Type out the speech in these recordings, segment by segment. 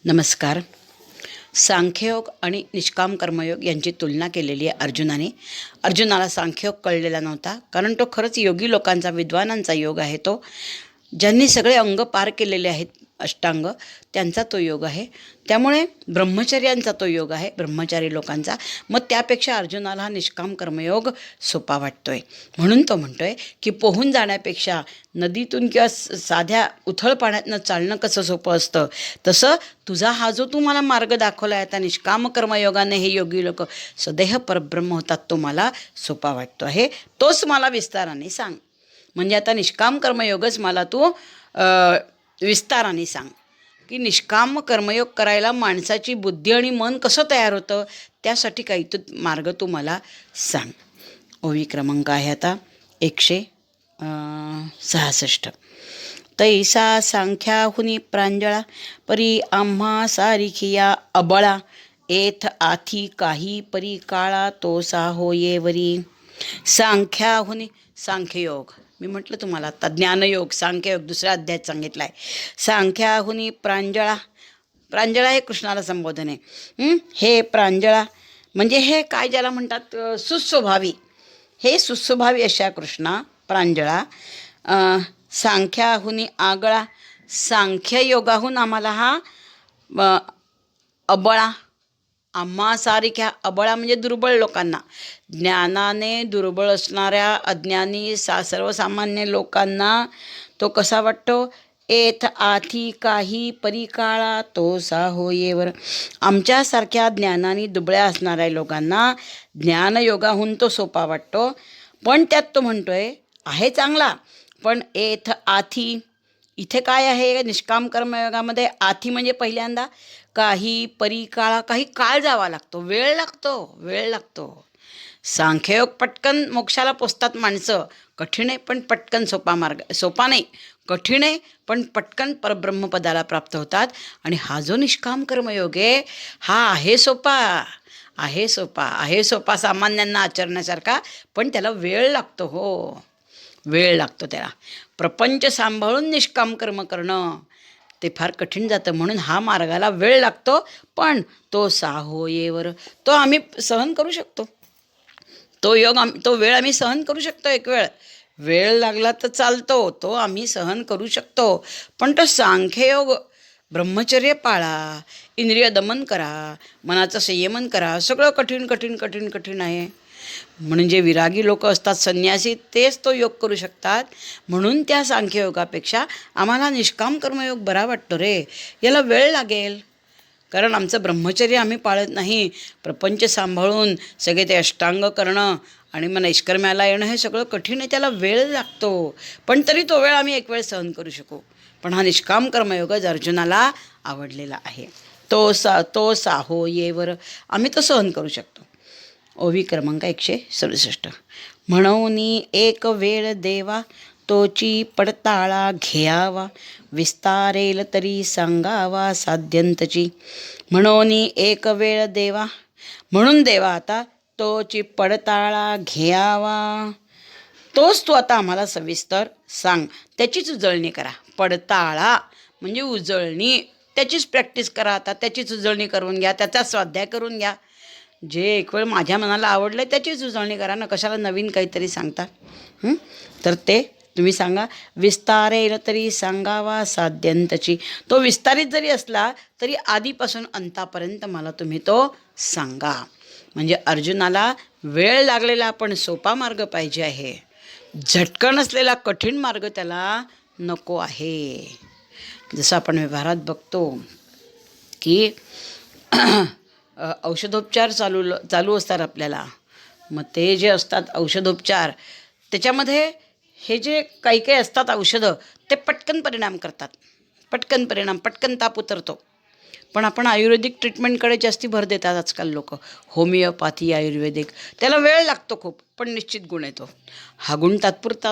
नमस्कार. सांख्ययोग आणि निष्काम कर्मयोग यांची तुलना केलेली आहे अर्जुनाने. अर्जुनाला सांख्ययोग कळलेला नव्हता, कारण तो खरंच योगी लोकांचा, विद्वानांचा योग आहे. तो ज्यांनी सगळे अंग पार केलेले आहेत, अष्टांग, त्यांचा तो योग आहे. त्यामुळे ब्रह्मचर्यांचा तो योग आहे, ब्रह्मचारी लोकांचा. मग त्यापेक्षा अर्जुनाला हा निष्काम कर्मयोग सोपा वाटतोय. म्हणून तो म्हणतोय की पोहून जाण्यापेक्षा नदीतून किंवा साध्या उथळ पाण्यातनं चालणं कसं सोपं असतं, तसं तुझा हा जो तू मला मार्ग दाखवला आहे, आता निष्काम कर्मयोगाने हे योगी लोक सदैह परब्रह्म होतात, तो मला सोपा वाटतो आहे. तोच मला विस्ताराने सांग. म्हणजे आता निष्काम कर्मयोगच मला तू विस्ताराने सांग की निष्काम कर्मयोग करायला माणसाची बुद्धी आणि मन कसं तयार होतं, त्यासाठी काही तू मार्ग तू मला सांग. ओवी क्रमांक आहे आता 166. तैसा सांख्याहुनी प्रांजळा परी आम्हा सारिखिया अबळा एथ आथी काही परी काळा तो सा होयेवरी. सांख्याहुनी, सांख्ययोग मी म्हटलं तुम्हाला आता, ज्ञानयोग, सांख्ययोग दुसऱ्या अध्यायात सांगितला आहे. सांख्याहुनी प्रांजळा, प्रांजळा हे कृष्णाला संबोधन आहे. हे प्रांजळा म्हणजे हे काय ज्याला म्हणतात सुस्वभावी, हे सुस्वभावी अशा कृष्णा प्रांजळा. सांख्याहुनी आगळा, सांख्ययोगाहून आम्हाला हा अबळा, आम्हा सारिख्या, अबळा म्हणजे दुर्बळ लोकांना, ज्ञानाने दुर्बळ असणाऱ्या अज्ञानी सर्वसामान्य लोकांना तो कसा वाटतो. एथ आथी काही परिकाळा तो सा होयेवर. आमच्यासारख्या ज्ञानाने दुबळ्या असणाऱ्या लोकांना ज्ञानयोगाहून तो सोपा वाटतो. पण त्यात तो म्हणतोय आहे चांगला, पण एथ आथी, इथे काय आहे निष्काम कर्मयोगामध्ये, आथी म्हणजे पहिल्यांदा काही परिकाळा, काही काळ जावा लागतो, वेळ लागतो. सांख्ययोग पटकन मोक्षाला पोचतात माणसं, कठीण आहे पण पटकन सोपा मार्ग, सोपा नाही कठीण आहे पण पटकन परब्रह्मपदाला प्राप्त होतात. आणि हा जो निष्काम कर्मयोग आहे हा आहे सोपा सामान्यांना आचरण्यासारखा, पण त्याला वेळ लागतो. हो, वेळ लागतो त्याला. प्रपंच सांभाळून निष्काम कर्म करणं ते फार कठीण जातं. म्हणून हा मार्गाला वेळ लागतो, पण तो साहोयेवर, तो आम्ही सहन करू शकतो. तो योग तो वेळ आम्ही सहन करू शकतो. एक वेळ लागला तर चालतो, तो आम्ही सहन करू शकतो. पण तो सांख्ययोग, ब्रह्मचर्य पाळा, इंद्रिय दमन करा, मनाचं संयमन करा, सगळं कठीण आहे. म्हणून जे विरागी लोक असतात, संन्यासी, तेच तो योग करू शकतात. म्हणून त्या सांख्ययोगापेक्षा आम्हाला निष्काम कर्मयोग बरा वाटतो रे. याला वेळ लागेल, कारण आमचं ब्रह्मचर्य आम्ही पाळत नाही. प्रपंच सांभाळून सगळे ते अष्टांग करणं आणि मग नैष्कर्म्याला येणं हे सगळं कठीण आहे, त्याला वेळ लागतो. पण तरी तो वेळ आम्ही एक वेळ सहन करू शकू. पण हा निष्काम कर्मयोगच अर्जुनाला आवडलेला आहे. तो साहोयेवर, आम्ही तो सहन करू शकतो. ओवी क्रमांक 167. म्हणून एक वेळ देवा तोची पडताळा घ्यावा, विस्तारेल तरी सांगावा साध्यंतची. म्हणून एक वेळ देवा, म्हणून देवा आता तोची पडताळा घ्यावा, तोच तू आता आम्हाला सविस्तर सांग, त्याचीच उजळणी करा. पडताळा म्हणजे उजळणी, त्याचीच प्रॅक्टिस करा. आता त्याचीच उजळणी करून घ्या, त्याचा स्वाध्याय करून घ्या. जे एक वेळ माझ्या मनाला आवडलं आहे त्याचीच उजळणी करा ना, कशाला नवीन काहीतरी सांगता. तर ते तुम्ही सांगा. विस्तारेल तरी सांगावा साध्यंतची, तो विस्तारित जरी असला तरी आधीपासून अंतापर्यंत मला तुम्ही तो सांगा. म्हणजे अर्जुनाला वेळ लागलेला पण सोपा मार्ग पाहिजे आहे, झटकन असलेला कठीण मार्ग त्याला नको आहे. जसं आपण व्यवहारात बघतो की औषधोपचार चालू असतात आपल्याला. मग ते जे असतात औषधोपचार, त्याच्यामध्ये हे जे काही असतात औषधं, ते पटकन परिणाम करतात, पटकन ताप उतरतो. पण आपण आयुर्वेदिक ट्रीटमेंटकडे जास्ती भर देतात आजकाल लोक. होमिओपॅथी, आयुर्वेदिक, त्याला वेळ लागतो खूप, पण निश्चित गुण येतो. हा गुण तात्पुरता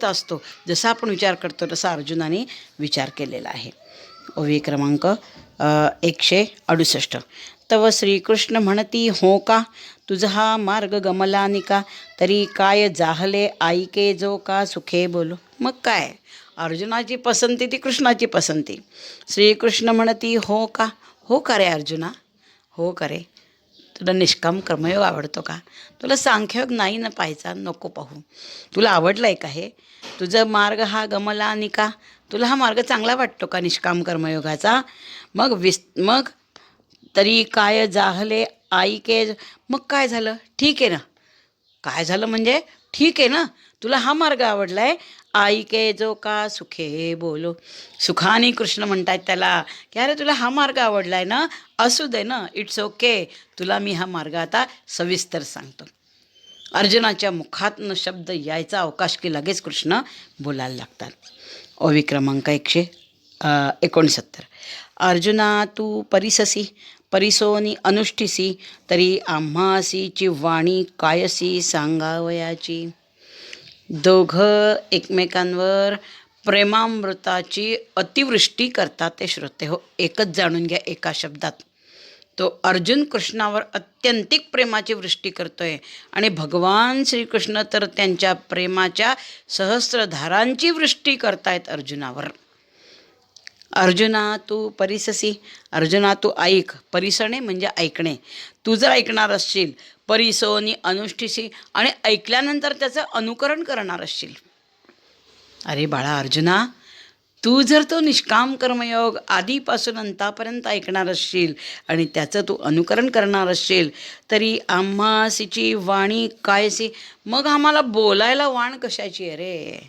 असतो. जसा आपण विचार करतो तसा अर्जुनाने विचार केलेला आहे. ओवी क्रमांक 168. तव श्रीकृष्ण म्हणती हो का, तुझा हा मार्ग गमला निका, तरी काय जाहले ऐके जो का सुखे बोलो. मग काय, अर्जुनाची पसंती ती कृष्णाची पसंती. श्रीकृष्ण म्हणती हो का? हो का रे अर्जुना, हो का रे? तुला निष्काम कर्मयोग आवडतो का? तुला सांख्ययोग नाही ना पाहायचा, नको पाहू. तुला आवडलं आहे का हे? तुझा मार्ग हा गमला का? तुला हा मार्ग चांगला वाटतो का निष्काम कर्मयोगाचा? मग तरी काय जाहले आईके, मग काय झालं? ठीक आहे ना. काय झालं म्हणजे ठीक आहे ना, तुला हा मार्ग आवडलाय. आईके जो का सुखे बोलो, सुखाने कृष्ण म्हणतायत त्याला की अरे तुला हा मार्ग आवडलाय ना, असू दे ना, इट्स ओके. तुला मी हा मार्ग आता सविस्तर सांगतो. अर्जुनाच्या मुखातनं शब्द यायचा अवकाश की लगेच कृष्ण बोलायला लागतात. ओवी क्रमांक 169. अर्जुना तू परिससी, परिसोनी अनुष्ठिसी, तरी आम्हासीची वाणी कायसी सांगावयाची. दोघं एकमेकांवर प्रेमामृताची अतिवृष्टी करतात ते श्रोते हो. एकच जाणून घ्या एका शब्दात. तो अर्जुन कृष्णावर अत्यंतिक प्रेमाची वृष्टी करतोय आणि भगवान श्रीकृष्ण तर त्यांच्या प्रेमाच्या सहस्त्रधारांची वृष्टी करतायत अर्जुनावर. अर्जुना तू परिससी, अर्जुना तू ऐक. परिसणे म्हणजे ऐकणे. तू जर ऐकणार असशील, परिसोनी अनुष्ठिसी, आणि ऐकल्यानंतर त्याचं अनुकरण करणार असशील. अरे बाळा अर्जुना, तू जर तो निष्काम कर्मयोग आधीपासून अंतापर्यंत ऐकणार असशील आणि त्याचं तू अनुकरण करणार असशील, तरी आम्हासीची वाणी कायसी, मग आम्हाला बोलायला वाण कशाची आहे रे?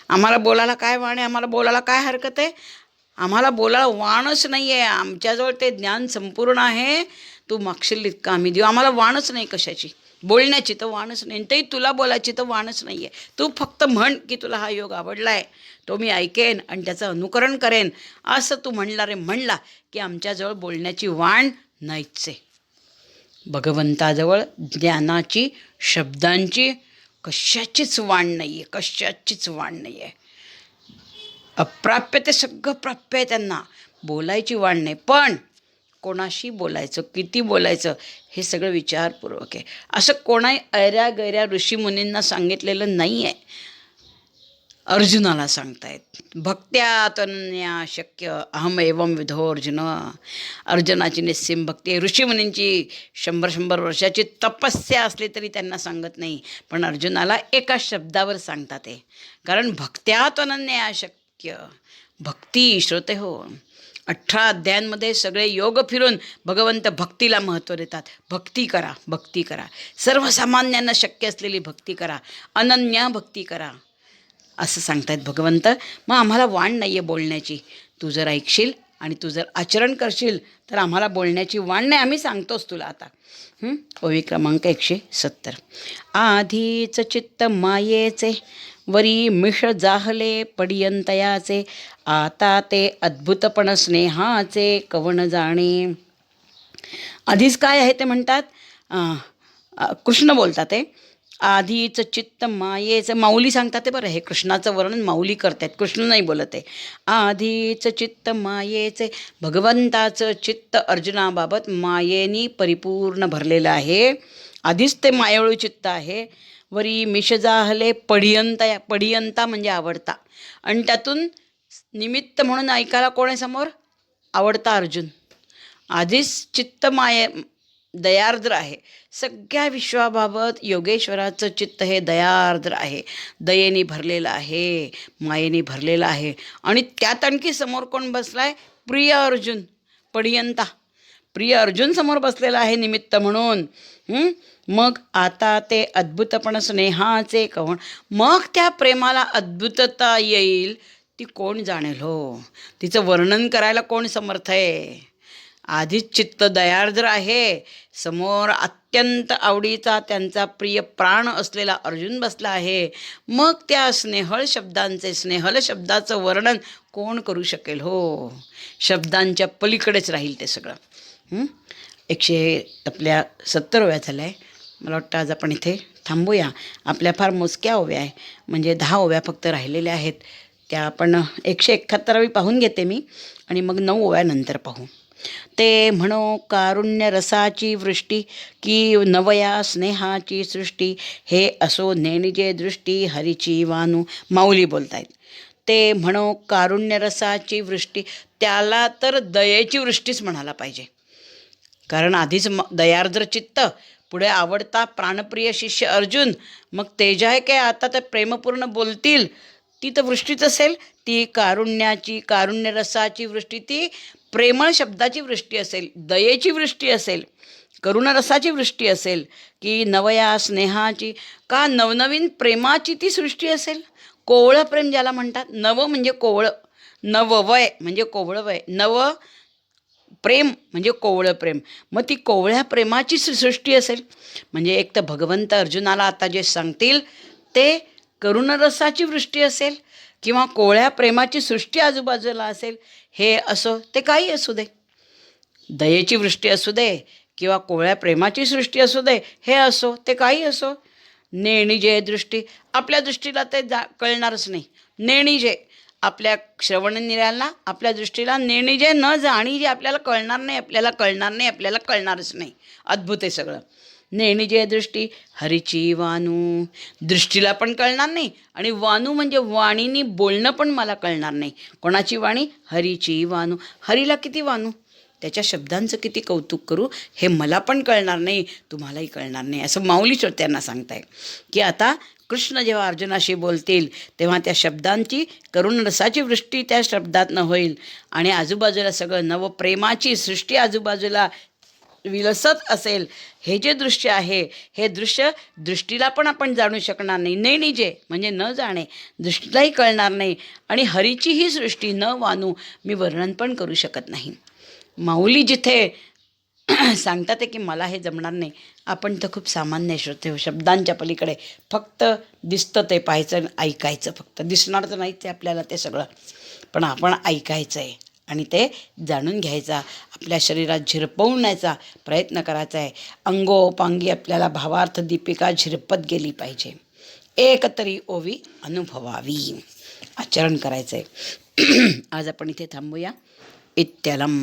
आम्हाला बोलायला काय वाण आहे? आम्हाला बोलायला काय हरकत आहे? आम्हाला बोलायला वाणच नाही आहे. आमच्याजवळ ते ज्ञान संपूर्ण आहे. तू मागशील इतकं आम्ही देऊ. आम्हाला वाणच नाही कशाची, बोलण्याची तर वाणच नाही, तरी तुला बोलायची तर वाणच नाही आहे. तू फक्त म्हण की तुला हा योग आवडला आहे, तो मी ऐकेन आणि त्याचं अनुकरण करेन, असं तू म्हणला की आमच्याजवळ बोलण्याची वाण नाहीच आहे. भगवंताजवळ ज्ञानाची, शब्दांची कशाचीच वाण नाही आहे, कशाचीच वाण नाही आहे. अप्राप्य ते सगळं प्राप्य आहे त्यांना. बोलायची वाण नाही, पण कोणाशी बोलायचं, किती बोलायचं, हे सगळं विचारपूर्वक आहे. असं कोणाही ऐऱ्या गैऱ्या ऋषीमुनींना सांगितलेलं नाही आहे, अर्जुनाला सांगतायत. भक्त्या तनन्या शक्य अहम एवं विधो अर्जुन. अर्जुनाची निस्सीम भक्ती आहे. ऋषीमुनींची 100 वर्षाची तपस्या असली तरी त्यांना सांगत नाही, पण अर्जुनाला एका शब्दावर सांगतात ते. कारण भक्त्या तनन्या शक्य, भक्ती श्रोते हो. 18 अध्यायांमध्ये सगळे योग फिरून भगवंत भक्तीला महत्त्व देतात. भक्ती करा, भक्ती करा, सर्वसामान्यांना शक्य असलेली भक्ती करा, अनन्या भक्ती करा, असं सांगतायत भगवंत. मग आम्हाला वाण नाही आहे बोलण्याची. तू जर ऐकशील आणि तू जर आचरण करशील तर आम्हाला बोलण्याची वाण नाही, आम्ही सांगतोच तुला आता. ओवी क्रमांक 170. आधीच चित्त मायेचे, वरी मिष जाहले पडियंतयाचे, आता ते अद्भुतपण स्नेहाचे कवण जाणे. आधीच काय आहे ते म्हणतात, कृष्ण बोलतात ते. आधीच चित्त मायेचं, माऊली सांगतात ते बरं. हे कृष्णाचं वर्णन माऊली करतात, कृष्ण नाही बोलत आहे. आधीच चित्त मायेचे, भगवंताचं चित्त अर्जुनाबाबत मायेनी परिपूर्ण भरलेलं आहे. आधीच ते मायाळू चित्त आहे. वरी मिषजाहले पडियंता, पडियंता म्हणजे आवडता, आणि त्यातून निमित्त म्हणून ऐकायला कोण आहे समोर? आवडता अर्जुन. आधीच चित्त दयार्द्र आहे. सगळ्या विश्वाबाबत योगेश्वराचं चित्त हे दयार्द्र आहे, दयेने भरलेलं आहे, मायेने भरलेलं आहे. आणि त्यात आणखी समोर कोण बसलाय? प्रिय अर्जुन, पडियंता, प्रिय अर्जुन समोर बसलेला आहे निमित्त म्हणून. मग आता ते अद्भुतपण स्नेहाचे कवण, मग त्या प्रेमाला अद्भुतता येईल ती कोण जाणेल हो? तिचं वर्णन करायला कोण समर्थ आहे? आधीच चित्त दयार्द्र आहे, समोर अत्यंत आवडीचा त्यांचा प्रिय प्राण असलेला अर्जुन बसला आहे. मग त्या स्नेहळ शब्दाचं वर्णन कोण करू शकेल हो? शब्दांच्या पलीकडेच राहील ते सगळं. 170 झाल्या आहे. मला वाटतं आज आपण इथे थांबूया. आपल्या फार मोजक्या ओव्या आहे, म्हणजे 10 ओव्या फक्त राहिलेल्या आहेत. त्या आपण 171वी पाहून घेते मी, आणि मग 9 ओव्या नंतर पाहू. ते म्हणो कारुण्य रसाची वृष्टी, की नवया स्नेहाची सृष्टी, हे असो नेणिजे दृष्टी हरीची वानू. माऊली बोलतायत. ते म्हणो कारुण्यरसाची वृष्टी, त्याला तर दयेची वृष्टीच म्हणायला पाहिजे. कारण आधीच दयार्द्र चित्त, पुढे आवडता प्राणप्रिय शिष्य अर्जुन, मग तेज आहे काय आता तर प्रेमपूर्ण बोलतील, ती तर वृष्टीच असेल. ती कारुण्याची, कारुण्यरसाची वृष्टी, ती प्रेमळ शब्दाची वृष्टी असेल, दयेची वृष्टी असेल, करुणरसाची वृष्टी असेल, की नवया स्नेहाची, का नवनवीन प्रेमाची ती सृष्टी असेल. कोवळं प्रेम ज्याला म्हणतात, नव म्हणजे कोवळं, नववय म्हणजे कोवळं वय, नव प्रेम म्हणजे कोवळं प्रेम, मग ती कोवळ्या प्रेमाची सृष्टी असेल. म्हणजे एक तर भगवंत अर्जुनाला आता जे सांगतील ते करुणरसाची वृष्टी असेल, किंवा कोवळ्या प्रेमाची सृष्टी आजूबाजूला असेल. हे असो ते काही असू दे, दयेची वृष्टी असू दे किंवा कोवळ्या प्रेमाची सृष्टी असू दे, हे असो ते काही असो. नेणिजे दृष्टी, आपल्या दृष्टीला ते कळणारच नाही. नेणिजे, आपल्या श्रवणनिराला, आपल्या दृष्टीला नेणिजे न जाणीजे, आपल्याला कळणार नाही, आपल्याला कळणार नाही, आपल्याला कळणारच नाही. अद्भुत आहे सगळं. नेणिजे दृष्टी हरीची वानू, दृष्टीला पण कळणार नाही, आणि वानू म्हणजे वाणीनी बोलणं पण मला कळणार नाही. कोणाची वाणी? हरीची वानू. हरीला किती वानू, त्याच्या शब्दांचं किती कौतुक करू, हे मला पण कळणार नाही, तुम्हालाही कळणार नाही. असं माऊली त्यांना सांगताय की आता कृष्ण जेव्हा अर्जुनाशी बोलतील तेव्हा त्या शब्दांची करुणरसाची वृष्टी त्या शब्दातनं होईल, आणि आजूबाजूला सगळं नवप्रेमाची सृष्टी आजूबाजूला विलसत असेल. हे जे दृश्य आहे, हे दृश्य दृष्टीला पण आपण जाणू शकणार नाही. नेणिजे म्हणजे न जाणे, दृष्टीलाही कळणार नाही, आणि हरीची ही सृष्टी न वानू, मी वर्णन पण करू शकत नाही. माऊली जिथे सांगतात आहे की मला हे जमणार नाही, आपण तर खूप सामान्य श्रोते हो, शब्दांच्या पलीकडे फक्त दिसतं ते पाहायचं आणि ऐकायचं. फक्त दिसणार तर नाहीच आहे आपल्याला ते सगळं, पण आपण ऐकायचं आहे आणि ते जाणून घ्यायचा, आपल्या शरीरात झिरपवण्याचा प्रयत्न करायचा आहे. अंगोपांगी आपल्याला भावार्थ दीपिका झिरपत गेली पाहिजे. एक तरी ओवी अनुभवावी, आचरण करायचं आहे. आज आपण इथे थांबूया. इत्यलम.